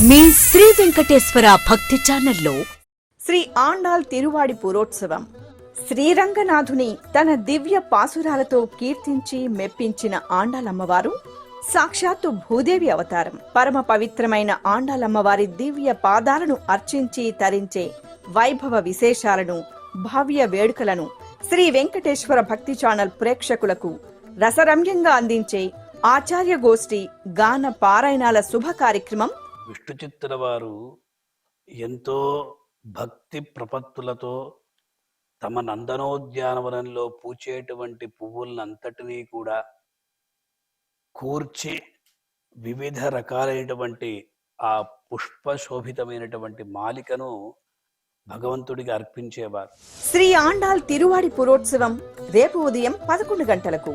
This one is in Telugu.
మీ శ్రీ వెంకటేశ్వర భక్తి ఛానల్లో శ్రీ ఆండాళ్ తిరువాడి పురోత్సవం శ్రీరంగనాథుని తన దివ్య పాసురాలతో కీర్తించి మెప్పించిన ఆండాళమ్మవారు సాక్షాత్తు భూదేవి అవతారం. పరమ పవిత్రమైన ఆండాళమ్మవారి దివ్య పాదాలను అర్చించి తరించే వైభవ విశేషాలను, భవ్య వేడుకలను శ్రీ వెంకటేశ్వర భక్తి ఛానల్ ప్రేక్షకులకు రసరమ్యంగా అందించే ఆచార్య గోష్ఠి గాన పారాయణాల శుభ కార్యక్రమం. విష్ణు చిత్తుల వారు ఎంతో భక్తి ప్రపత్తులతో తమ నందనోద్యానవనంలో పూచేటువంటి పువ్వులనంతటినీ కూడా కూర్చి వివిధ రకాలైనటువంటి ఆ పుష్పశోభితమైనటువంటి మాలికను భగవంతుడికి అర్పించేవారు. శ్రీ ఆండాళ్ తిరువాడి పురోత్సవం రేపు ఉదయం 11 గంటలకు.